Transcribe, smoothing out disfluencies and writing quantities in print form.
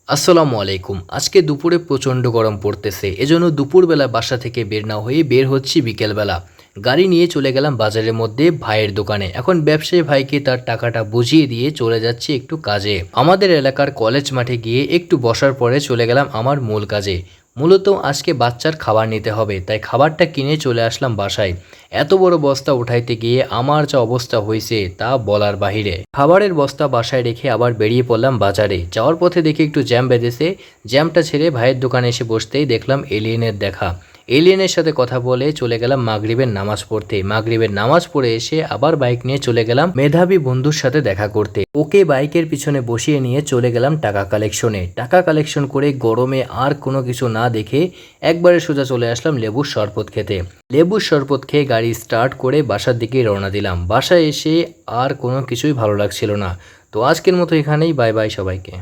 আসসালামু আলাইকুম। আজকে দুপুরে প্রচণ্ড গরম পড়তেছে। এজন্য দুপুরবেলা বাসা থেকে বের না হয়ে বের হচ্ছি বিকেলবেলা। গাড়ি নিয়ে চলে গেলাম বাজারের মধ্যে ভাইয়ের দোকানে। এখন ব্যবসায়ী ভাইকে তার টাকাটা বুঝিয়ে দিয়ে চলে যাচ্ছি একটু কাজে। আমাদের এলাকার কলেজ মাঠে গিয়ে একটু বসার পরে চলে গেলাম আমার মূল কাজে। মূলত আজকে বাচ্চার খাবার নিতে হবে, তাই খাবারটা কিনে চলে আসলাম বাসায়। এত বড় বস্তা উঠাইতে গিয়ে আমার যা অবস্থা হয়েছে তা বলার বাহিরে। খাবারের বস্তা বাসায় রেখে আবার বেরিয়ে পড়লাম বাজারে। যাওয়ার পথে দেখি একটু জ্যাম বেঁধেছে। জ্যামটা ছেড়ে ভাইয়ের দোকানে এসে বসতেই দেখলাম এলিয়েনের দেখা। এলিয়েনের সাথে কথা বলে চলে গেলাম মাগরিবের নামাজ পড়তে। মাগরিবের নামাজ পড়ে এসে আবার বাইক নিয়ে চলে গেলাম মেধাবী বন্ধুর সাথে দেখা করতে। ওকে বাইকের পিছনে বসিয়ে নিয়ে চলে গেলাম টাকা কালেকশনে। টাকা কালেকশন করে গরমে আর কোনো কিছু না দেখে একবারে সোজা চলে আসলাম লেবুর শরবত খেতে। লেবুর শরবত খেয়ে গাড়ি স্টার্ট করে বাসার দিকে রওনা দিলাম। বাসায় এসে আর কোনো কিছুই ভালো লাগছিল না। তো আজকের মতো এখানেই, বাই বাই সবাইকে।